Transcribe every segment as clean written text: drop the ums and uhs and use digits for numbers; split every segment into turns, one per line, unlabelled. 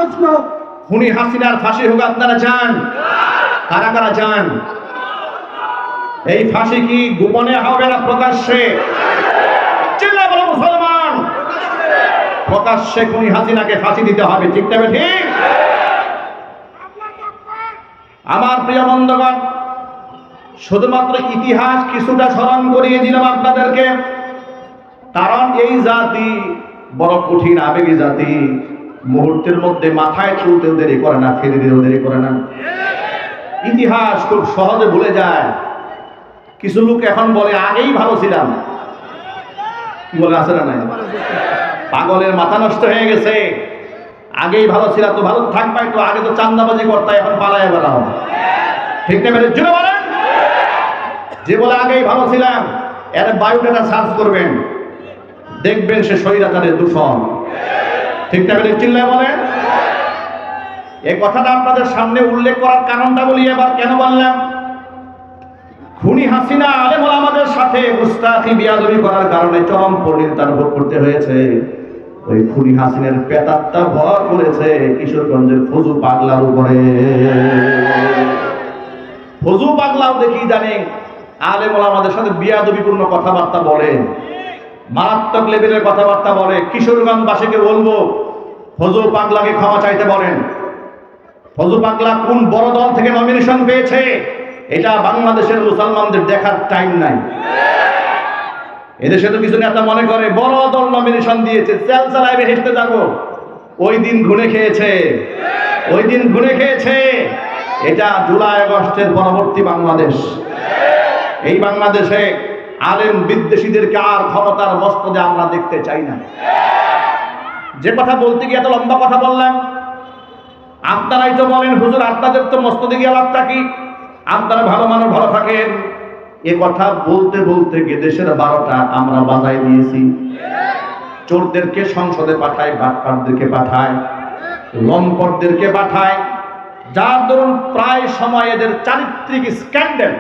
প্রশ্ন,
খুনি হাসিনার ফাঁসি হোক আপনারা চান? কারা কারা চান? এই ফাঁসি কি গোপনে হবে না প্রকাশ্যে? চিল্লায় বলো মুসলমান, প্রকাশ্যে খুনি হাসিনাকে ফাঁসি দিতে হবে, ঠিক তবে ঠিক? আমার প্রিয় বন্ধুগণ, শুধুমাত্র ইতিহাস কিছুটা স্মরণ করিয়ে দিলাম আপনাদেরকে, কারণ এই জাতি বড় কঠিন আবেগী জাতি, মুহূর্তের মধ্যে মাথায় তুলতেও দেরি করে না, ফিরে দিতেও দেরি করে না। ইতিহাস খুব সহজে ভুলে যায়। কিছু লোক এখন বলে আগেই ভালো ছিলাম, কি বলে আছে না নাই? পাগলের মাথা নষ্ট হয়ে গেছে। আগেই ভালো ছিল তো ভালো থাকবাই তো, আগে তো চান্দাবাজি করতে, এখন পালায় বেড়াও, ঠিক না? বেড়ে জুড়ে বলেন। যে বলে আগেই ভালো ছিলাম, এর বায়োডাটা সার্চ করবেন, দেখবেন সে স্বৈরাচারের দূষণ, ঠিক না? বেড়ে চিল্লায় বলেন। এই কথাটা আপনাদের সামনে উল্লেখ করার কারণটা বলি এবার কেন বললাম। খুনি হাসিনা আলেম ওলামাদের সাথে মুস্তাকি বিয়াদবি করার কারণে চরম পরিণতি ভোগ করতে হয়েছে। ওই খুনি হাসিনার পেতাত্তা ভর করেছে কিশোরগঞ্জের ফজু পাগলার উপরে। ফজু পাগলাও দেখি জানে আলেম ওলামাদের সাথে বিয়াদবিপূর্ণ কথাবার্তা বলে, মারাত্মক লেভেলের কথাবার্তা বলে। কিশোরগঞ্জবাসীকে বলবো, ফজু পাগলাকে ক্ষমা চাইতে বলেন। ফজু পাগলা কোন বড় দল থেকে নমিনেশন পেয়েছে এটা বাংলাদেশের মুসলমানদের দেখার টাইম নাই। এদেশে তো কিছু নেতা মনে করে বড় দল নমিনেশন দিয়েছে, চাল চালাইবে, হেঁটে যাবো। ওই দিন ঘুরে খেয়েছে, ওই দিন ঘুরে খেয়েছে। এটা জুলাই আগস্টের পরবর্তী বাংলাদেশ। এই বাংলাদেশে আলেম বিদ্বেষীদেরকে আর ক্ষমতার মস্তদে আমরা দেখতে চাই না। যে কথা বলতে গিয়ে এত লম্বা কথা বললাম, আপনারাই তো বলেন হুজুর আপনাদের তো মস্তদে গিয়ে লাভটা কি, আপনারা ভালো মানুষ ভালো থাকেন। এ কথা বলতে বলতে গিয়ে দেশের 12টা আমরা বাজায় দিয়েছি। চোরদেরকে সংসদে পাঠায়, বাটপারদেরকে পাঠায়, লম্পটদেরকে পাঠায়, যার দরুন প্রায় সময় এদের চারিত্রিক স্ক্যান্ডাল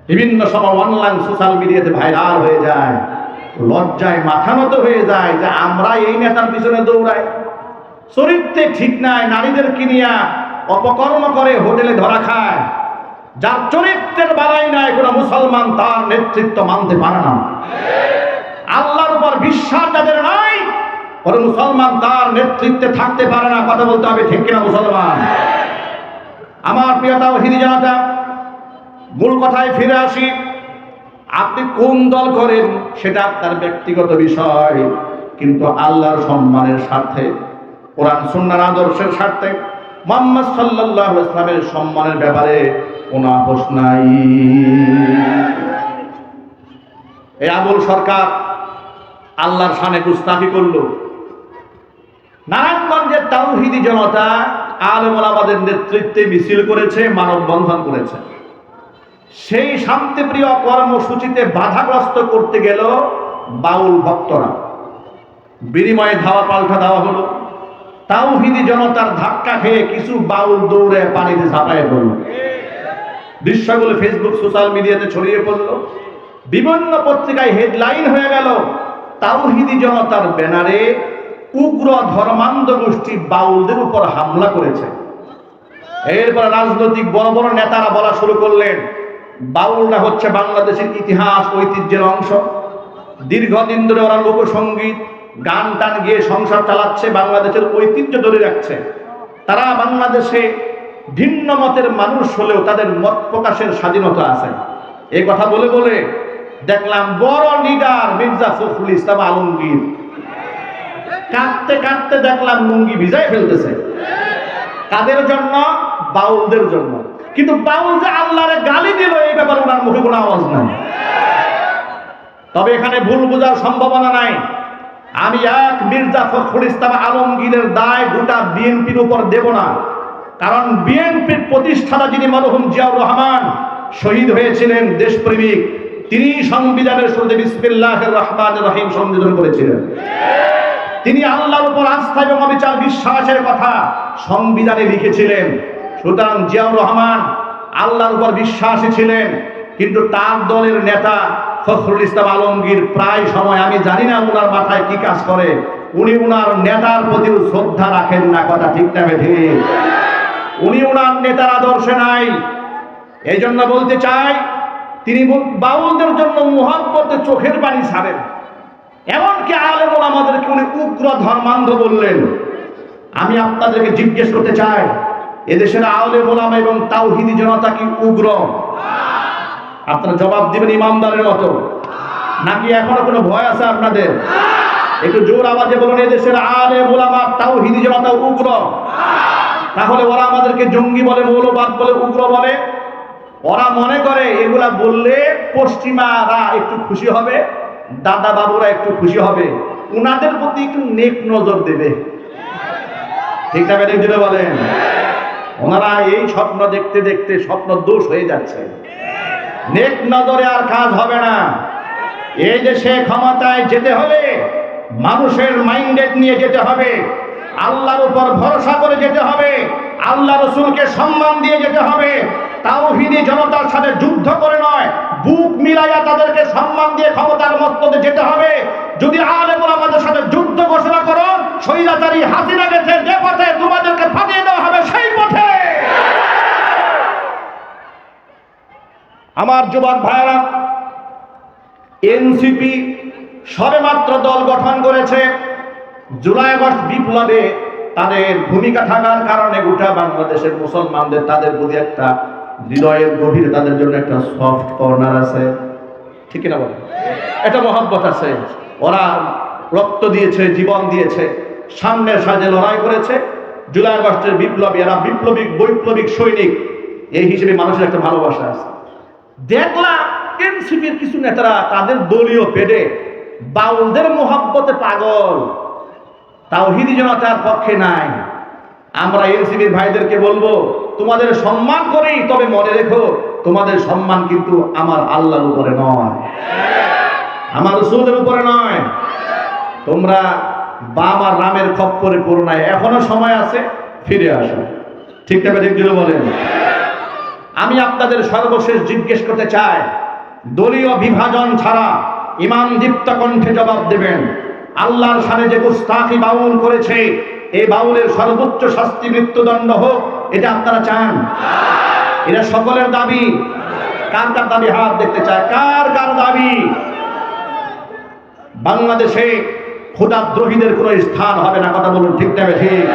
বিভিন্ন সময় অনলাইন সোশ্যাল মিডিয়াতে ভাইরাল হয়ে যায়। লজ্জায় মাথা নত হয়ে যায় যে আমরা এই নেতার পিছনে দৌড়াই। চরিত্রে ঠিক নাই, নারীদের কিনিয়া অপকর্ম করে হোটেলে ধরা খায়। যার চরিত্রের বালাই নাই, কোন মুসলমান তার নেতৃত্ব মানতে পারে না। আল্লাহর উপর বিশ্বাস যাদের নাই, কোন মুসলমান তার নেতৃত্বে থাকতে পারে না। কথা বলতে হবে, ঠিক কিনা মুসলমান? আমার প্রিয় তাওহীদি জনতা, মূল কথায় ফিরে আসি। আপনি কোন দল করেন সেটা আপনার ব্যক্তিগত বিষয়, কিন্তু আল্লাহর সম্মানের স্বার্থে, কোরআন সুন্নাহর আদর্শের স্বার্থে, মুহাম্মদ সাল্লাল্লাহু আলাইহি ওয়াসাল্লামের সম্মানের ব্যাপারে কোনো আপোষ নাই। এই আবুল সরকার আল্লাহর শানে গুস্তাখি করলো। নারায়ণগঞ্জের তাওহীদি জনতা আলেম ওলামাদের নেতৃত্বে মিছিল করেছে, মানববন্ধন করেছে। সেই শান্তিপ্রিয় কর্মসূচিতে বাধাগ্রস্ত করতে গেল বাউল ভক্তরা। বিনিময়ে ধাওয়া পাল্টা দেওয়া হলো। তাওহীদি জনতার ধাক্কা খেয়ে কিছু বাউল দৌড়ে পানিতে ঝাঁপায় পড়ল। দৃশ্যগুলো ফেসবুক সোশ্যাল মিডিয়াতে ছড়িয়ে পড়ল। বিভিন্ন পত্রিকায় হেডলাইন হয়ে গেল, তাওহীদি জনতার ব্যানারে উগ্র ধর্মান্ধ গোষ্ঠী বাউলদের উপর হামলা করেছে। এরপর রাজনৈতিক বড় বড় নেতারা বলা শুরু করলেন, বাউলরা হচ্ছে বাংলাদেশের ইতিহাস ঐতিহ্যের অংশ। দীর্ঘদিন ধরে ওরা লোকসঙ্গীত গান টান গিয়ে সংসার চালাচ্ছে, বাংলাদেশের ঐতিহ্য ধরে রাখছে। তারা বাংলাদেশে ভিন্ন মতের মানুষ হলেও তাদের মত প্রকাশের স্বাধীনতা আছে। এই কথা বলে বলে দেখলাম বড় লিডার মির্জা ফখরুল ইসলাম আলমগীর কাঁদতে কাঁদতে দেখলাম লুঙ্গি ভিজায় ফেলতেছে। কাদের জন্য? বাউলদের জন্য। কিন্তু বাউল যে আল্লাহরে গালি দিল এই ব্যাপারে ওনার মুখে কোনো আওয়াজ নাই। তবে এখানে ভুল বোঝার সম্ভাবনা নাই। আমি এক মির্জা ফখরুল ইসলাম আলমগীরের দায় গোটা বিএনপির উপর দেব না। কারণ বিএনপির প্রতিষ্ঠাতা যিনি মরহুম জিয়াউর রহমান শহীদ হয়েছিলেন, দেশপ্রেমিক, তিনি সংবিধানের শুরুতে বিসমিল্লাহির রহমানির রহিম সংযোজন করেছিলেন। তিনি আল্লাহর উপর আস্থা এবং অবিচল বিশ্বাসের কথা সংবিধানে লিখেছিলেন। সুতরাং জিয়াউর রহমান আল্লাহর উপর বিশ্বাসী ছিলেন, কিন্তু তার দলের নেতা ফখরুল ইসলাম আলমগীর প্রায় সময়, আমি জানি না ওনার মাথায় কি কাজ করে, উনি উনার নেতার প্রতি শ্রদ্ধা রাখেন না, কথা ঠিক না ঠিক? উনি উনার নেতার আদর্শে নাই। এই জন্য বলতে চাই, তিনি বাউলদের জন্য মুহাব্বতে চোখের পানি ছাড়েন। এমনকি আলেম ওলামাদেরকে উনি উগ্র ধর্মান্ধ বললেন। আমি আপনাদেরকে জিজ্ঞেস করতে চাই, এদেশের আলেম ওলামা এবং তাওহীদি জনতা কি উগ্র? আপনারা জবাব দিবেন ইমানদারের মতো, নাকি এখনো কোনো ভয় আছে আপনাদের? একটু জোর আওয়াজে বলুন, এদেশের আলেম ওলামা তাওহীদি জনতা উগ্র। তাহলে ওরা আমাদেরকে জঙ্গি বলে, মৌলবাদ বলে, উগ্র বলে। ওরা মনে করে এগুলা বললে পশ্চিমারা একটু খুশি হবে, দাদা বাবুরা একটু খুশি হবে, উনাদের প্রতি একটু নেক নজর দেবে। ঠিক না বেঠিক জুড়ে বলেন? ওনারা এই স্বপ্ন দেখতে দেখতে স্বপ্ন দোষ হয়ে যাচ্ছে। নেক নজরে আর কাজ হবে না। এই দেশে ক্ষমতায় যেতে হলে মানুষের মাইন্ডেড নিয়ে যেতে হবে, আল্লাহর উপর ভরসা করে যেতে হবে, আল্লাহ রসুলকে সম্মান দিয়ে যেতে হবে। তাওহীদি জনতার সাথে যুদ্ধ করে নয়, বুক মিলাইয়া তাদেরকে সম্মান দিয়ে ক্ষমতার মস্তদে যেতে হবে। যদি আলেম ওলামাদের সাথে যুদ্ধ ঘোষণা করো, স্বৈরাচারী হাসিনা গেছে যে পথে, তোমাদেরকে ফাটিয়ে দেওয়া হবে সেই পথে। আমার যুবক ভাইরা, এনসিপি সবেমাত্র দল গঠন করেছে। জুলাই আগস্ট বিপ্লবে তাদের ভূমিকা থাকার কারণে গোটা বাংলাদেশের মুসলমানদের তাদের প্রতি একটা হৃদয়ের গভীরে তাদের জন্য একটা সফট কর্নার আছে। ঠিক না বলেন? একটা মহব্বত আছে। ওরা রক্ত দিয়েছে, জীবন দিয়েছে, সামনের সাজে লড়াই করেছে। জুলাই আগস্টের বিপ্লবী, এরা বৈপ্লবিক সৈনিক, এই হিসেবে মানুষের একটা ভালোবাসা আছে। দেখলাম এনসিপির কিছু নেতারা তাদের দলীয় পেটে বাউলদের মোহাব্বতে পাগল, তাওহীদি জনতার পক্ষে নাই। আমরা এনসিপির ভাইদেরকে বলবো, তোমাদের সম্মান করি, তবে মনে রেখো তোমাদের সম্মান কিন্তু আমার আল্লাহর উপরে নয়, আমার রাসূলের উপরে নয়। তোমরা বাম আর রামের খপ্পরে পড়ো না, এখনো সময় আছে, ফিরে আসো। ঠিক না ঠিক জুড়ে বলেন? আমি আপনাদের সর্বশেষ জিজ্ঞেস করতে চাই, দলীয় বিভাজন ছাড়া ইমান দীপ্ত কণ্ঠে জবাব দেবেন, আল্লাহর সামনে যে গুস্তাখি বাউল করেছে, এই বাউলের সর্বোচ্চ শাস্তি মৃত্যুদণ্ড হোক, এটা আপনারা চান? এটা সকলের দাবি। কার কার দাবি? হাত দেখতে চায়। কার কার দাবি? বাংলাদেশে খোদাদ্রোহীদের কোনো স্থান হবে না, কথা বলুন ঠিক না ঠিক?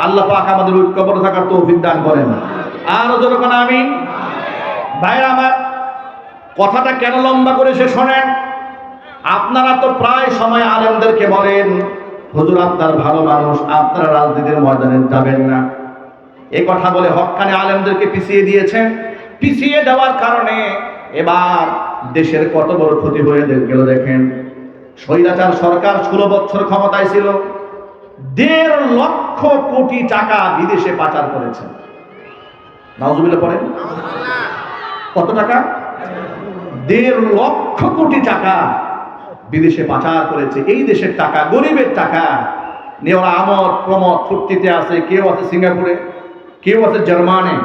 আল্লাহ পাক আমাদের ঐক্যবদ্ধ থাকার তৌফিক দান করেন। আর যখন আমিন। ভাইরা আমার, কথাটা কেন লম্বা করে সে শোনেন। আপনারা তো প্রায় সময় আলেমদেরকে বলেন, হুজুর আপনার ভালো মানুষ, আপনারা রাজনীতির ময়দানে যাবেন না। এই কথা বলে হক্কানি আলেমদেরকে পিছিয়ে দিয়েছেন। পিছিয়ে দেওয়ার কারণে এবার দেশের কত বড় ক্ষতি হয়ে গেল দেখেন। স্বৈরাচার সরকার 16 বছর ক্ষমতায় ছিল, 1.5 লক্ষ কোটি টাকা বিদেশে পাচার করেছে। নাউজুবিল্লাহ পড়েন। কত টাকা? 1.5 লক্ষ কোটি টাকা বিদেশে পাচার করেছে। এই দেশের টাকা, গরিবের টাকা নিয়ে ওরা আমোদ প্রমোদ ফুর্তিতে আছে। কেউ আছে সিঙ্গাপুরে, কেউ আছে জার্মানে,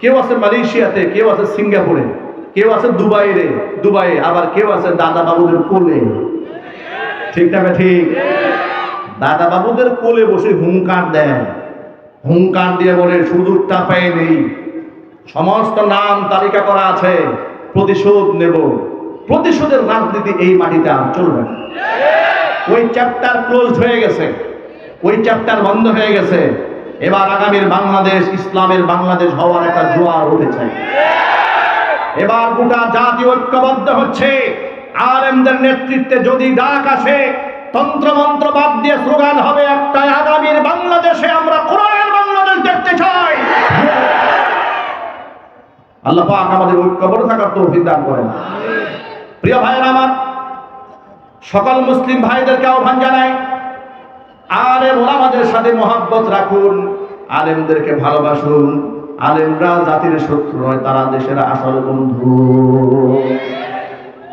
কেউ আছে মালয়েশিয়াতে, কেউ আছে সিঙ্গাপুরে, কেউ আছে দুবাইয়ে, আবার কেউ আছে দাদা বাবুদের কোলে। ঠিক না ঠিক? দাদা বাবুদের কোলে বসে হুঙ্কার দেয়, হুঙ্কার দিয়ে বলে সুযোগটা পেয়ে নেই, সমস্ত নাম তালিকা করা আছে, প্রতিশোধ নেব। প্রতিশোধের রাজনীতি এই মাটিতে আর চলবে না। ওই চ্যাপ্টার ক্লোজ হয়ে গেছে, ওই চ্যাপ্টার বন্ধ হয়ে গেছে। এবার আগামীর বাংলাদেশ ইসলামের বাংলাদেশ হওয়ার একটা জোয়ার উঠেছে। এবার গোটা জাতি ঐক্যবদ্ধ হচ্ছে। আলেমদের নেতৃত্বে যদি ডাক আসে, তন্ত্রমন্ত্র বাদ দিয়ে স্লোগান হবে একটাই, আগামীর বাংলাদেশে আমরা কোরআনের বাংলাদেশ দেখতে চাই। আল্লাহ পাক আমাদের ঐক্যবদ্ধ থাকার তৌফিক দান করেন। প্রিয় ভাইরা আমার, সকল মুসলিম ভাইদেরকে আহ্বান জানাই, আলেম ওলামাদের সাথে মহব্বত রাখুন, আলেমদেরকে ভালোবাসুন। আলেমরা জাতির শত্রু নয়, তারা দেশের আসল বন্ধু।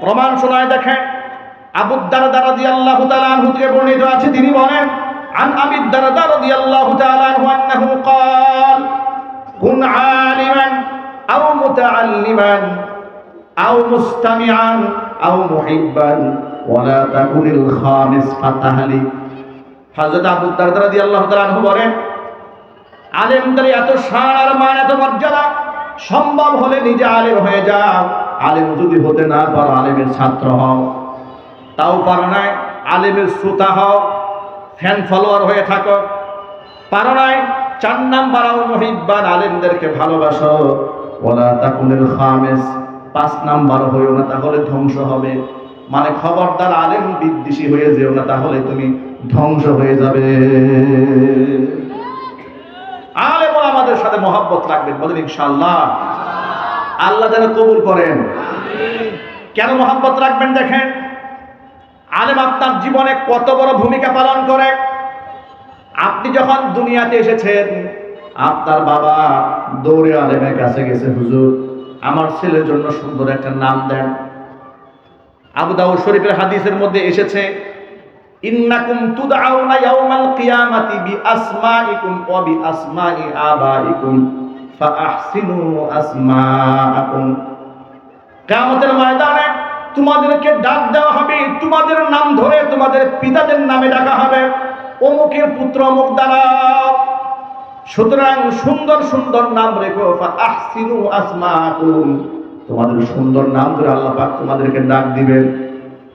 প্রমাণ শোনায় দেখেন, আবু দারদা রাদিয়াল্লাহু তাআলা আনহু থেকে বর্ণিত আছে, তিনি বলেন, আন আবি দারদা রাদিয়াল্লাহু তাআলা আনহু আন্নাহু قال কুন আলিমান আও মুতাআল্লিমান আও মুস্তামিআন আও মুহিব্বান ওয়ালা তাকুনিল খামিস ফাতাহলি। হযরত আবু দারদা রাদিয়াল্লাহু তাআলা আনহু বলেন, আলেমদের এত শান আর মান, এত মর্যাদা, সম্ভব হলে নিজে আলেম হয়ে যাও। আলেম যদি হতে না পারো, আলেমের ছাত্র হও। তাও পারো নাই, আলেমের শ্রোতা হও, ফ্যান ফলোয়ার হয়ে থাকো। পারো নাই, 4 নাম্বার মুহিব্বান, আলেমদেরকে ভালোবাসো। ওয়ালা তাকুনিল খামিস, 5 নাম্বার হইও না, তাহলে ধ্বংস হবে। মানে খবরদার আলেম বিদ্বেষী হয়ে যেও না, তাহলে তুমি ধ্বংস হয়ে যাবে। আলেম আমাদের সাথে মহব্বত রাখবেন, বলেন ইনশাআল্লাহ। আল্লাহ যেন কবুল করেন। কেন মহব্বত রাখবেন দেখেন, আলেম আপনার জীবনে কত বড় ভূমিকা পালন করে। আপনি যখন দুনিয়াতে এসেছেন, আপনার বাবা দৌড়ে আলেমের কাছে গেছে, হুজুর আমার ছেলের জন্য সুন্দর একটা নাম দেন। আবু দাউদ শরীফের হাদিসের মধ্যে এসেছে, ইন্নাকুম তুদআউনা ইয়াউমাল কিয়ামাতি বিআসমাইকুম ওয়া বিআসমাই আবাইকুম ফাআহসিনু আসমাআকুম। কিয়ামতের ময়দানে তোমাদেরকে ডাক দেওয়া হবে, তোমাদের নাম ধরে তোমাদের পিতাদের নামে ডাকা হবে, অমুকের পুত্র অমুক দ্বারা। সুতরাং সুন্দর সুন্দর নাম রেখো, ফাআহসিনু আসমাআকুম, তোমাদের সুন্দর নাম ধরে আল্লাহ পাক তোমাদেরকে ডাক দিবেন।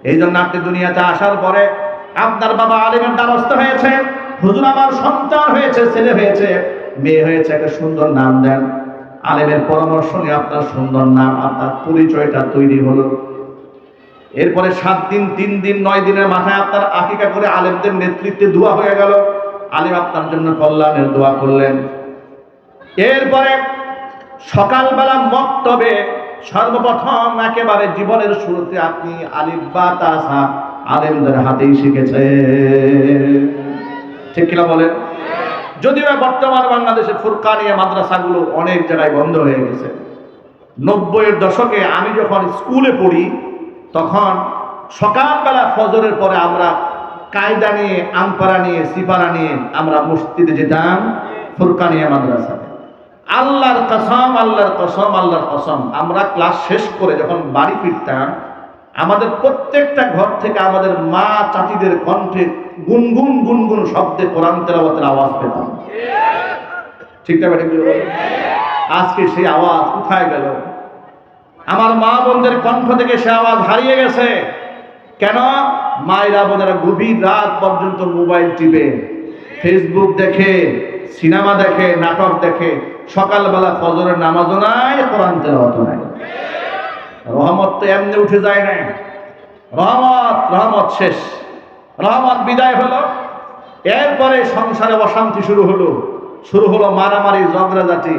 এই জন্য আপনি দুনিয়াতে আসার পরে আপনার বাবা আলেমের দ্বারস্থ হয়েছে, হুজুর আমার সন্তান হয়েছে, ছেলে হয়েছে, মেয়ে হয়েছে, একটা সুন্দর নাম দেন। আলেমের পরামর্শ নিয়ে আপনার সুন্দর নাম, আপনার পরিচয়টা তৈরি হলো। এরপরে 7 দিন, 3 দিন, 9 দিনের মাথায় আপনার আকিকা করে আলেমদের নেতৃত্বে দোয়া হয়ে গেল। আলেম আপনার জন্য কল্যাণের দোয়া করলেন। এরপরে সকালবেলা মক্তবে সর্বপ্রথম একেবারে জীবনের শুরুতে আপনি আলিফ বা তা সা আলেমদের হাতেই শিখেছে, ঠিক কিনা বলেন? যদিও বর্তমান বাংলাদেশে ফুরকানিয়া মাদ্রাসাগুলো অনেক জায়গায় বন্ধ হয়ে গেছে। 90-এর দশকে আমি যখন স্কুলে পড়ি, তখন সকালবেলা ফজরের পরে আমরা কায়দা নিয়ে, আমপারা নিয়ে, সিপারা নিয়ে আমরা মসজিদে যেতাম, ফুরকানিয়া মাদ্রাসায়। আল্লাহর কসম, আল্লাহর কসম, আল্লাহর কসম, আমরা ক্লাস শেষ করে যখন বাড়ি ফিরতাম, আমাদের প্রত্যেকটা ঘর থেকে আমাদের মা চাচিদের কণ্ঠে গুনগুন গুনগুন শব্দে কোরআন তেলাওয়াতের আওয়াজ পেতাম, ঠিক না? আজকে সেই আওয়াজ কোথায় গেল? আমার মা বোনদের কণ্ঠ থেকে সে আওয়াজ হারিয়ে গেছে। কেন? মায়েরা বোনেরা গভীর রাত পর্যন্ত মোবাইল টিপে, ফেসবুক দেখে, সিনেমা দেখে, নাটক দেখে, সকালবেলা ফজরের নামাজও নাই, কোরআন তেলাওয়াতও নাই। রহমত তো এমনি উঠে যায় না। রহমত শেষ, রহমত বিদায় হলো। এরপরে সংসারে অশান্তি শুরু হলো মারামারি, ঝগড়াঝাটি।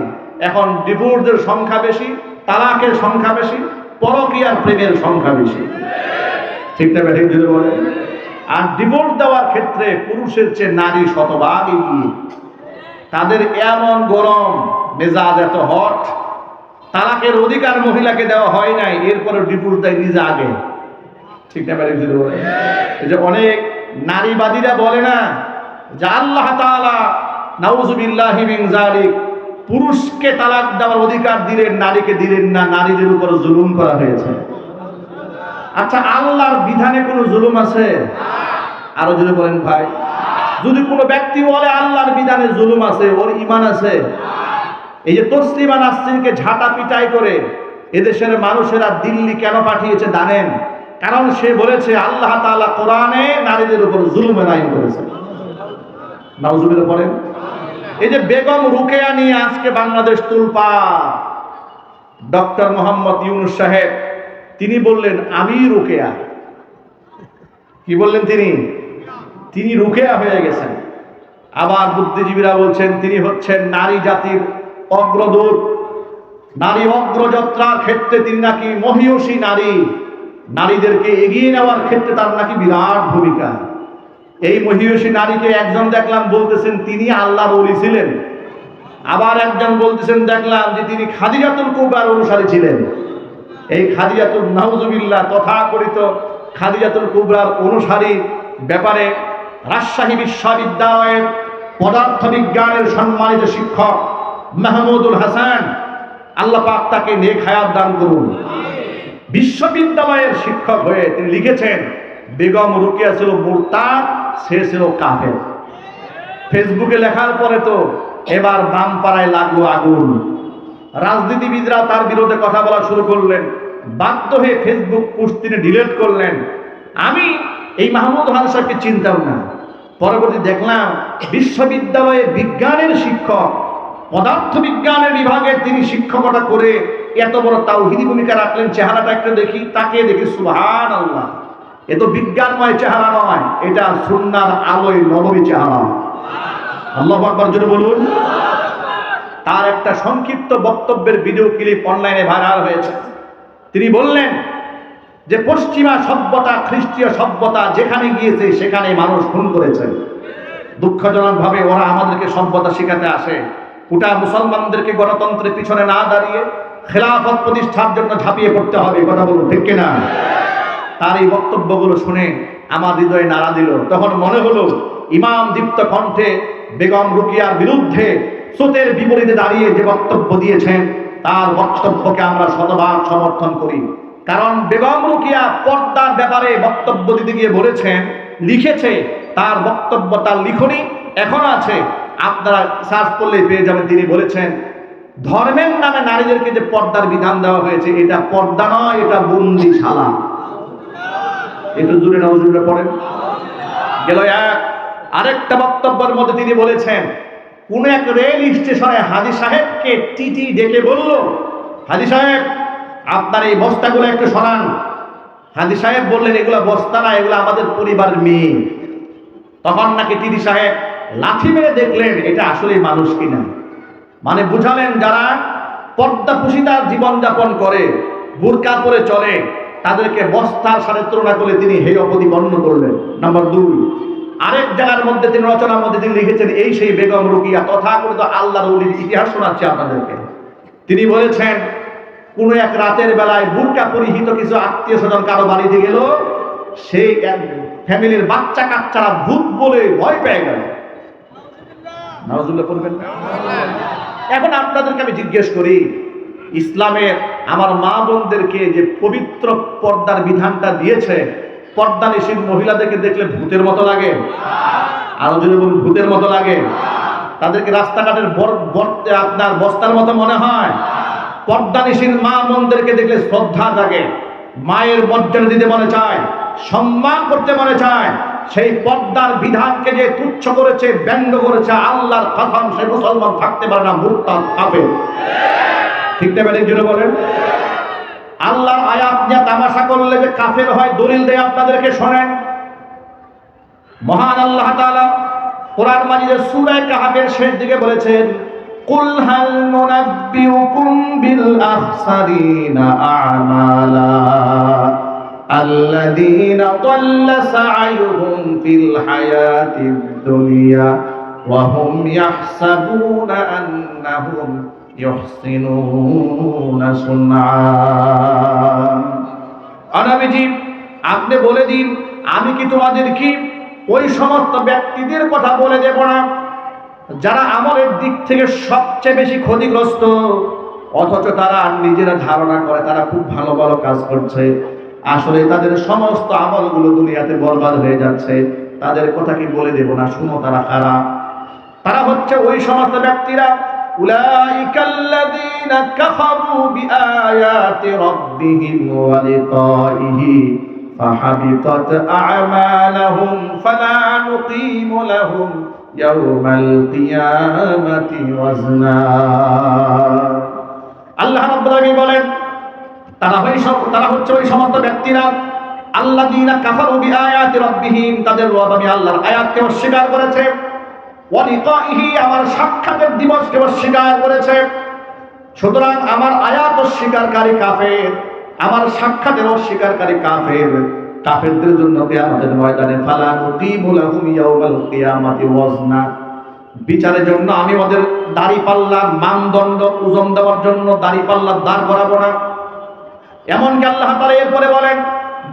এখন ডিভোর্সের সংখ্যা বেশি, তালাকের সংখ্যা বেশি, পরকীয়ার প্রেমের সংখ্যা বেশি, ঠিক না? ঠিক যদি বলে। আর ডিভোর্স দেওয়ার ক্ষেত্রে পুরুষের চেয়ে নারী শতভাগ এগিয়ে। তাদের এমন গরম মেজাজ, এত হট, তালাকের অধিকার মহিলাকে দেওয়া হয় নাই, এরপরে ডিভোর্স দেয় নিজে আগে, ঠিক না? যদি বলে। এই যে অনেক নারীবাদীরা বলে না যে আল্লাহ তাআলা নাউযুবিল্লাহি মিন যালিক, পুরুষকে তালাক দেওয়ার অধিকার দিলেন, নারীকে দিলেন না, নারীদের উপর জুলুম করা হয়েছে। আচ্ছা, আল্লাহর বিধানে কোনো জুলুম আছে? আরো যদি বলেন ভাই, যদি কোনো ব্যক্তি বলে আল্লাহর বিধানে জুলুম আছে, ওর ঈমান আছে? এই যে তসলিমা নাসরিনকে ঝাঁটা পিটাই করে এদেশের মানুষেরা দিল্লি কেন পাঠিয়েছে জানেন? কারণ সে বলেছে আল্লাহ তাআলা কোরআনে নারীদের উপর জুলুমের আইন করেছে। নাউজুবিল্লাহ বলেন। এই যে বেগম রুকেয়া নিয়ে আজকে বাংলাদেশ তুলপা, ডক্টর মোহাম্মদ ইউনূস সাহেব তিনি বললেন আমি রুকেয়া। কি বললেন তিনি রুকেয়া হয়ে গেছেন। আবার বুদ্ধিজীবীরা বলছেন তিনি হচ্ছেন নারী জাতির অগ্রদূত, নারী অগ্রযাত্রার ক্ষেত্রে তিনি নাকি মহিয়সী নারী, নারীদেরকে এগিয়ে নেওয়ার ক্ষেত্রে তার নাকি বিরাট ভূমিকা। এই মহিয়সী নারীকে একজন দেখলাম বলতেছেন তিনি আল্লাহর ওলি ছিলেন, আবার একজন বলতেছেন দেখলাম যে তিনি খাদিজাতুল কুবরার অনুসারী ছিলেন। এই খাদিজাতুল নাউজুবিল্লাহ তথাকথিত খাদিজাতুল কুবরার অনুসারী ব্যাপারে রাজশাহী বিশ্ববিদ্যালয়ের পদার্থবিজ্ঞানের সম্মানিত শিক্ষক মাহমুদুল হাসান, আল্লাহ পাক তাকে নেক হায়াত দান করুন, বিশ্ববিদ্যালয়ের শিক্ষক হয়ে তিনি লিখেছেন বেগম রুকেয়া ছিল মুরতাদ, সে ছিল কাফের। ফেসবুকে লেখার পরে তো এবার বাম পাড়ায় লাগলো আগুন, রাজনীতিবিদরা তার বিরুদ্ধে কথা বলা শুরু করলেন, বাধ্য হয়ে ফেসবুক পোস্ট তিনি ডিলিট করলেন। আমি এই মাহমুদ হাসান সাহেবকে চিনতাম না, পরবর্তী দেখলাম বিশ্ববিদ্যালয়ে বিজ্ঞানের শিক্ষক, পদার্থ বিজ্ঞানের বিভাগে তিনি শিক্ষকতা করে এত বড় তাওহীদি ভূমিকা রাখলেন। চেহারাটা একটু দেখি, তাকে দেখি সুবহানাল্লাহ, এ তো বিজ্ঞানময় চেহারা নয়, এটা সুন্নাহর আলোয় নববী চেহারা। আল্লাহু আকবার জোরে বলুন। তার একটা সংক্ষিপ্ত বক্তব্যের ভিডিও ক্লিপ অনলাইনে ভাইরাল হয়েছে। তিনি বললেন যে পশ্চিমা সভ্যতা, খ্রিস্টীয় সভ্যতা যেখানে গিয়েছে সেখানে মানুষ খুন করেছে। দুঃখজনকভাবে ওরা আমাদেরকে সভ্যতা শেখাতে আসে, গোটা মুসলমানদেরকে গণতন্ত্রের পিছনে না দাঁড়িয়ে খেলাফত প্রতিষ্ঠার জন্য ঝাঁপিয়ে পড়তে হবে। কথা বলুন ঠিক কিনা? তার এই বক্তব্যগুলো শুনে আমার হৃদয়ে নাড়া দিল। তখন মনে হলো ইমাম দীপ্ত কণ্ঠে বেগম রুকিয়ার বিরুদ্ধে স্রোতের বিপরীতে দাঁড়িয়ে যে বক্তব্য দিয়েছেন তার বক্তব্যকে আমরা শতভাগ সমর্থন করি। কারণ বেগম রুকিয়া পর্দার ব্যাপারে বক্তব্য দিতে গিয়ে বলেছেন, লিখেছে, তার বক্তব্য, তার লিখনি এখন আছে, আপনারা সার্চ করলেই পেয়ে যাবেন। তিনি বলেছেন ধর্মের নামে নারীদেরকে যে পর্দার বিধান দেওয়া হয়েছে এটা পর্দা নয়, এটা বন্দিশালা। একটু জোরে নাউজুবিল্লাহ পড়েন। গেল এক। আরেকটা বক্তব্যের মধ্যে তিনি বলেছেন কোন এক রেল স্টেশনে হাজী সাহেবকে টিটি ডেকে বলল, হাজী সাহেব আপনার এই বস্তাগুলো একটু সরান। হাজী সাহেব বললেন এগুলা বস্তা না, এগুলো আমাদের পরিবারের মেয়ে। তখন নাকি টিটি সাহেব লাঠি মেরে দেখলেন এটা আসলে মানুষ কিনা। মানে বুঝালেন যারা পর্দাপুশিতার জীবনযাপন করে, বুরকা পরে চলে, তাদেরকে বস্তার সাথে তুলনা করে তিনি হেয় প্রতিপন্ন করলেন। নাম্বার 2, আরেক জায়গার মধ্যে তিনি রচনার মধ্যে তিনি লিখেছেন এই সেই বেগম রুকিয়া তথাকথিত আল্লাহর ওলির ইতিহাস শোনাচ্ছে আপনাদেরকে। তিনি বলেছেন কোন এক রাতের বেলায় বুরকা পরিহিত কিছু আত্মীয় স্বজন কারো বাড়িতে গেল, সেই ফ্যামিলির বাচ্চা কাচ্চারা ভূত বলে ভয় পেয়ে গেল। নাউজুবিল্লাহ পড়বেন না। এখন আপনাদেরকে আমি জিজ্ঞেস করি, ইসলামের আমার মা বোনদেরকে যে পবিত্র পর্দার বিধানটা দিয়েছে, পর্দানিশীল মহিলাদেরকে দেখলে ভূতের মতো লাগে? আরো যদি বলুন ভূতের মতো লাগে? তাদেরকে রাস্তাঘাটের আপনার বস্তার মতো মনে হয়? পর্দানিশীল মা বোনদেরকে দেখলে শ্রদ্ধা জাগে, মায়ের মর্যাদা দিতে মনে চায়, সম্মান করতে মনে চায়। সেই পর্দার বিধানকে যে তুচ্ছ করেছে, ব্যঙ্গ করেছে, আল্লাহর কসম সে মুসলমান থাকতে পারে না, মুরতাদ কাফের। ঠিক না বেঠিক জন্য বলেন? আল্লাহর আয়াত নিয়ে তামাশা করলে যে কাফের হয় দলিল দেয় আপনাদেরকে শোনেন। মহান আল্লাহ তাআলা কোরআন মাজিদের সূরা কাহফের শেষ দিকে বলেছেন কুল হাল নুনাব্বিউকুম বিল আখসারিনা আমালা আল্লাযীনা দাল্লা সা'য়ুহুম ফিল হায়াতিদ দুনিয়া ওয়া হুম ইয়াহসাবুনা আন্নাহুম ইহসিনুনা সুনআ। আনাবিজি আপনি বলে দিন, আমি কি তোমাদের কি ওই সমস্ত ব্যক্তিদের কথা বলে দেব না যারা আমলের দিক থেকে সবচেয়ে বেশি ক্ষতিগ্রস্ত, অথচ তারা নিজেরা ধারণা করে তারা খুব ভালো ভালো কাজ করছে, আসলে তাদের সমস্ত আমলগুলো দুনিয়াতে বরবাদ হয়ে যাচ্ছে। তাদের কথা কি বলে দেব না? শুনো তারা কারা। তারা হচ্ছে ওই সমস্ত ব্যক্তিরা উলাইকাল্লাযীনা কাফারু বিআয়াতি রাব্বিহিম ওয়া লিকাইহি ফাহাবিতাত আ'মালুহুম ফালা নুকিমু লাহুম ইয়াওমাল কিয়ামাতি ওয়াজনা। আল্লাহ রাব্বুল আলামিন বলেন তারা হচ্ছে ওই সমস্ত ব্যক্তিরা আল্লাযীনা কাফারু বিআয়াতি রাব্বিহিম, তাদের রব আমি আল্লাহর আয়াতকে অস্বীকার করেছে, ওয়া লিকাইহি আমার সাক্ষাতের দিবসকে অস্বীকার করেছে। সুতরাং আমার আয়াত অস্বীকারী কাফের, আমার সাক্ষাতের অস্বীকারী কাফের, কাফেরদের জন্য কিয়ামতের ময়দানে ফালা নুকিমু লাহুম ইয়াওমাল কিয়ামাতি ওয়াজনা, বিচারের জন্য আমি ওদের দাড়িপাল্লার মানদণ্ড ওজন দেওয়ার জন্য দাড়িপাল্লার দাঁড় করাবো না। এমনকি আল্লাহ তাআলা এরপরে বলেন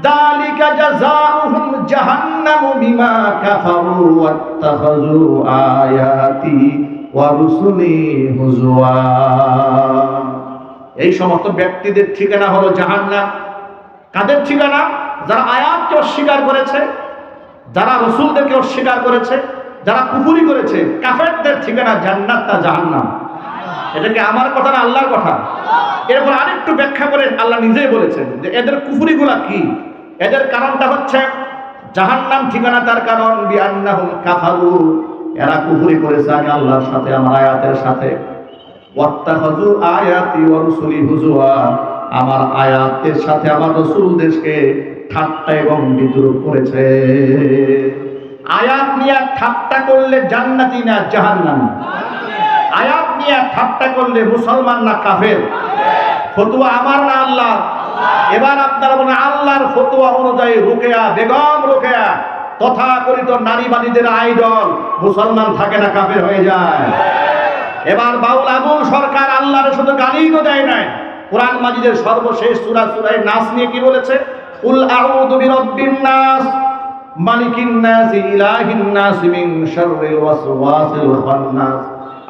যালিকা জাযাউহুম জাহান্নামু বিমা কাফারু ওয়াত্তাখাযু আয়াতি ওয়া রুসুলি হুজওয়া। এই সমস্ত ব্যক্তিদের ঠিকানা হলো জাহান্নাম। কাদের ঠিকানা? যারা আয়াতকে অস্বীকার করেছে, যারা রাসূলদেরকে অস্বীকার করেছে, যারা কুফরি করেছে, কাফেরদের ঠিকানা জান্নাত না জাহান্নাম। এটা কি আমার কথা না আল্লাহর কথা? এরপর আরেকটু ব্যাখ্যা করে আল্লাহ নিজেই বলেছেন যে এদের কুফরিগুলা কি। এদের কারণটা হচ্ছে জাহান্নাম ঠিকানা, তার কারণ বিআন্নাহুম কাফারু, এরা কুফরি করেছে আমি আল্লাহর সাথে, আমার আয়াতের সাথে। ওয়াত্তাখাযু আয়াতি ওয়া রুসুলি হুজুয়া, আমার আয়াতের সাথে আমার রাসূলদেরকে ঠাট্টা এবং বিদ্রূপ করেছে। আয়াত নিয়ে ঠাট্টা করলে জান্নাতি না জাহান্নামী? আয়াত নিয়ে ঠাট্টা করলে মুসলমান না কাফের? ফতোয়া আমার না আল্লাহ? এবার আপনারা বলেন আল্লাহর ফতোয়া অনুযায়ী রুকেয়া বেগম, রুকেয়া তথাকথিত নারীবাদীদের আইডল, মুসলমান থাকে না কাফের হয়ে যায়? এবার বাউল আবুল সরকার আল্লাহর শুধু গালিও দেয় নাই, কোরআন মাজিদের সর্বশেষ সূরা সূরা নাস নিয়ে কি বলেছে? কুল আউযু বিরাব্বিন নাস মালিকিন নাস ইলাহিন নাস মিন শাররিল ওয়াসওয়াসিল খান্নাস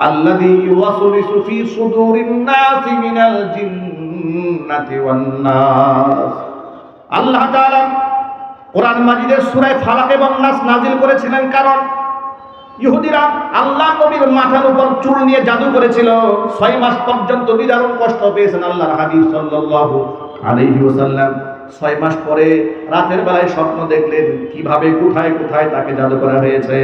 আল্লাযী ইউওয়াসওয়িসু ফি সুদুরিন নাস মিনাল জিন্নাতি ওয়ান নাস। আল্লাহ তাআলা কোরআন মাজিদের সূরা ফালাক এবং নাস নাযিল করেছিলেন কারণ ইহুদিরা আল্লাহ নবীর মাথার উপর চুল নিয়ে জাদু করেছিল। 6 মাস পর্যন্ত নিদারুণ কষ্ট পেয়েছেন আল্লাহর হাবিব সাল্লাল্লাহু আলাইহি ওয়াসাল্লাম। 6 মাস পরে রাতের বেলায় স্বপ্ন দেখলেন কিভাবে কোথায় কোথায় তাকে জাদু করা হয়েছে।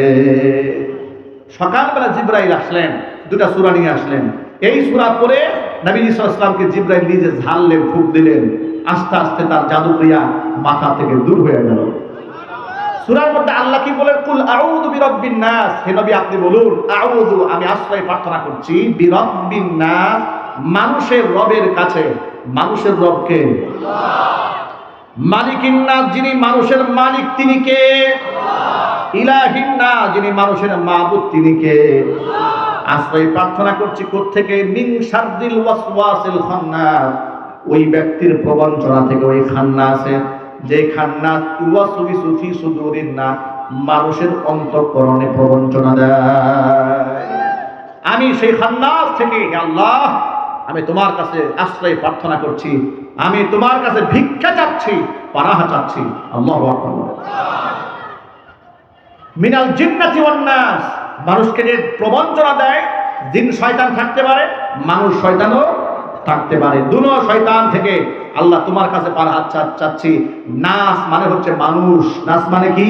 সকালবেলা জিবরাইল আসলেন, 2টা সূরা নিয়ে আসলেন। এই সূরা পড়ে নবী সাল্লাল্লাহু আলাইহি ওয়াসাল্লামকে জিবরাইল নিজে ঝাললেন, ফুঁক দিলেন, আস্তে আস্তে তার জাদু ক্রিয়া মাথা থেকে দূর হয়ে গেল। সূরার মধ্যে আল্লাহ কি বলেন? কুল আউযু বিরাব্বিন নাস, হে নবী আপনি বলুন আউযু, আমি আশ্রয় প্রার্থনা করছি, বিরাব্বিন নাস, মানুষের রবের কাছে। মানুষের রব কে? আল্লাহ। মালিকিন নাস, যিনি মানুষের মালিক তিনি কে? আল্লাহ। ইলাহিন নাস, যিনি মানুষের মাবুদ তিনি কে? আল্লাহ। আশ্রয় প্রার্থনা করছি কোত্থেকে? মিন শাররিল ওয়াসওয়াসিল খান্নাস, ওই ব্যক্তির প্রবঞ্চনা থেকে, ওই খান্নাসের, যে খান্নাস ইউওয়াসওয়িসু ফি সুদুরিন নাস, মানুষের অন্তঃকরণে প্রবঞ্চনা দেয়। আমি সেই খান্নাস থেকে আল্লাহ আমি তোমার কাছে আশ্রয় প্রার্থনা করছি, আমি তোমার কাছে ভিক্ষা চাচ্ছি, পানাহ চাচ্ছি। আল্লাহু আকবার। মিনাল জিন্নাতি ওয়ান নাস, মানুষকে যে প্রবঞ্চনা দেয়, জিন শয়তান থাকতে পারে, মানুষ শয়তানও থাকতে পারে, দুনো শয়তান থেকে আল্লাহ তোমার কাছে পানাহ চাচ্ছি। নাস মানে হচ্ছে মানুষ, নাস মানে কি?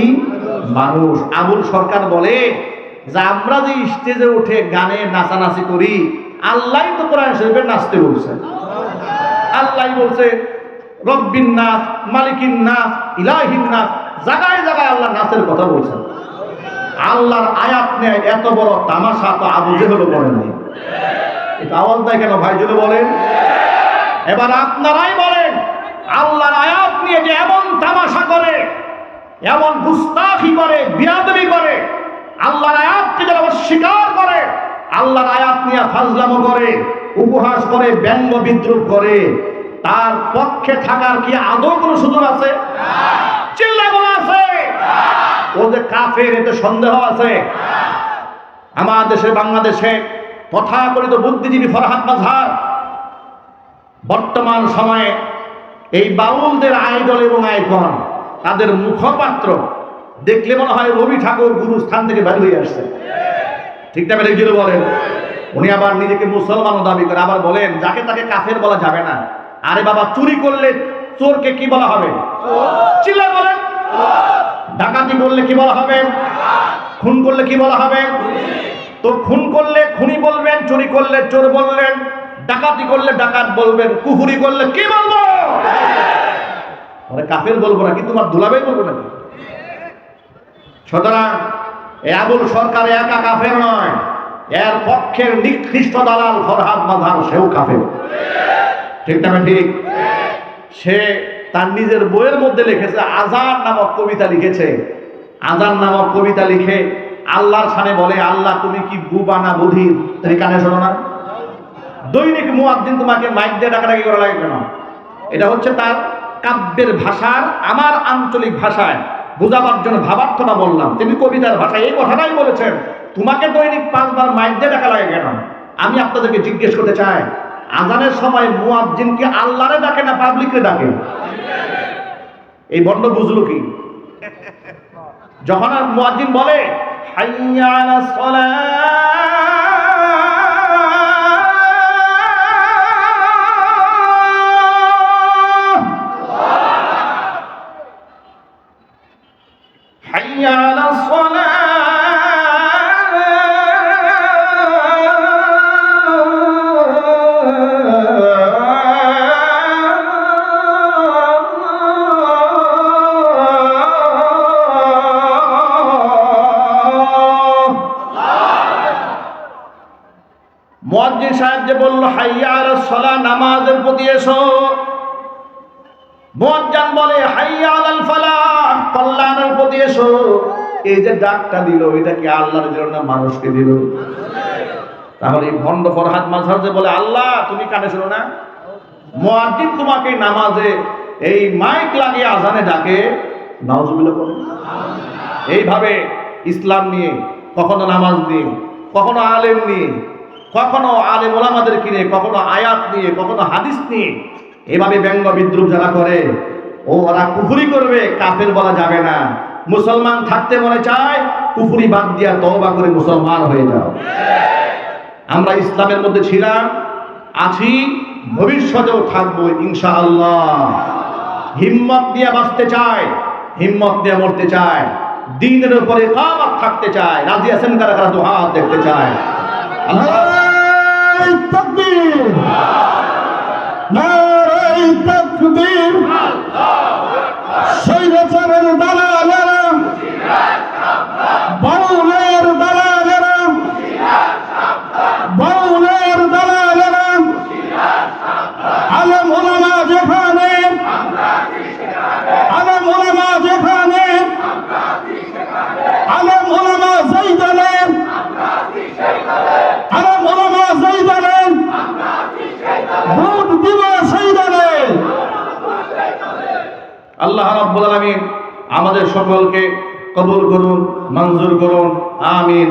মানুষ। আবুল সরকার বলে যে আমরা যে স্টেজে উঠে গানে নাচানাচি করি, আল্লাহই তো কোরআন শরীফে নাচতে বলছে। আল্লাহই বলছে রব্বিন নাস, মালিকিন নাস, ইলাহিন নাস, জায়গায় জায়গায় আল্লাহ নাচের কথা বলছেন। আল্লাহর আয়াত নিয়ে এত বড় তামাশা তো আবু জেহেলও করে নাই। এটা আওয়াজ দেয় কেন ভাই, যদি বলেন? এবার আপনারাই বলেন আল্লাহর আয়াত নিয়ে যে এমন তামাশা করে, এমন গুস্তাখি করে, বিয়াদবি করে, আল্লাহর আয়াতকে যারা অস্বীকার করে, আল্লাহর আয়াত নিয়ে ফাজলামো করে, উপহাস করে, ব্যঙ্গ বিদ্রুপ করে, তার পক্ষে থাকার কি আদৌ কোনো সুযোগ আছে? চিল্লায় বলা আছে ও যে কাফের, এতে সন্দেহ আছে? আমার দেশে বাংলাদেশে তথাকথিত বুদ্ধিজীবী ফরহাদ মাযহার বর্তমান সময়ে এই বাউলদের আইডল এবং আইকন, তাদের মুখপাত্র দেখলে মনে হয় রবি ঠাকুর গুরুস্থান থেকে বের হয়ে আসছে। ঠিক না বেরিয়ে গেলে বলেন? উনি আবার নিজেকে মুসলমানও দাবি করে, আবার বলেন যাকে তাকে কাফের বলা যাবে না। আরে বাবা, চুরি করলে চোরকে কি বলা হবে? চিল্লায় বলেন। ডাকাতি করলে কি বলা হবে? খুন করলে কি বলা হবে? তো খুন করলে খুনি বলবেন, চুরি করলে চোর বললেন, ডাকাতি করলে ডাকাত বলবেন, কুফরি করলে কি বলবো? কাফের বলবো নাকি তোমার দুলাভাই বলবো নাকি? সুতরাং এ আবুল সরকার একা কাফের নয়, এর পক্ষের নিকৃষ্ট দালাল ফরহাদ মাযহার, সেও কাফের। ঠিক না ঠিক? সে তার নিজের বইয়ের মধ্যে লিখেছে, আজান নামক কবিতা লিখেছে। আজান নামক কবিতা লিখে আল্লাহর সামনে বলে, আল্লাহ তুমি কি বুবা না বধির? তুমি কানে শোনো না? দৈনিক মুয়াজ্জিন তোমাকে মাইক দিয়ে ডাকাডাকি করা লাগে কেন? এটা হচ্ছে তার কাব্যের ভাষার, আমার আঞ্চলিক ভাষায় বোঝাবার জন্য ভাবার্থনা বললাম। তিনি কবিতার ভাষায় এই কথাটাই বলেছেন, তোমাকে দৈনিক 5 বার মাইক দিয়ে ডাকা লাগে কেন? আমি আপনাদেরকে জিজ্ঞেস করতে চাই, আজানের সময় মুয়াজ্জিন কি আল্লাহরে ডাকে না পাবলিকরে ডাকে? এই বন্ড বুঝলো কি? যখন আর মুয়াজ্জিন বলে হাইয়া আলাস সালাহ, হাইয়া আলাস সালাহ, মুয়াজ্জিন সাহেব যে বলল হাইয়া আলাস সালাহ, নামাজের প্রতি এসো, মুয়াজ্জিন বলে হাইয়া আলাল ফালাহ, কল্যাণের প্রতি এসো। এই যে ডাকটা দিল, এটা কি আল্লাহর দিল না মানুষকে দিল? তাহলে এই ভণ্ড ফরহাদ মাযহার যে বলে আল্লাহ তুমি কানে শোনো না, মুয়াজ্জিন তোমাকে নামাজে এই মাইক লাগিয়ে আজানে ডাকে, নাউজুবিল্লাহ বলে। এইভাবে ইসলাম নিয়ে, কখনো নামাজ নিয়ে, কখনো আলেম নিয়ে, কখনো আলেম ওলামাদেরকে নিয়ে, কখনো আয়াত নিয়ে, কখনো হাদিস নিয়ে এভাবে ব্যঙ্গ বিদ্রুপ যারা করে, ওরা কুফরি করবে, কাফের বলা যাবে না। মুসলমান থাকতে মনে চায়, কুফরি বাদ দিয়া তওবা করে মুসলমান হয়ে যাও। আমরা ইসলামের মধ্যে ছিলাম, আছি, ভবিষ্যতেও থাকবো ইনশাআল্লাহ। হিম্মত দিয়ে বাঁচতে চায়, হিম্মত দিয়ে মরতে চায়, দ্বীনের উপরে ইকামত থাকতে চায়। রাজি আছেন কারা কারা? তো হাত দেখতে চায়।
নারায়ে তাকবীর, নারায়ে তাকবীর। স্বৈরাচারের দালালেরা, বাউলের দালালেরা, বাউলের দালালেরা, আলেম ওলামা যেখানে, আলেম ওলামা যেখানে, আলেম ওলামা যেই দলে, আলেম ওলামা যেই দলে, ভোট দিব সেই দলে।
আল্লাহ রাব্বুল আলামিন আমাদের সকলকে কবুল করুন, মঞ্জুর করুন, আমিন।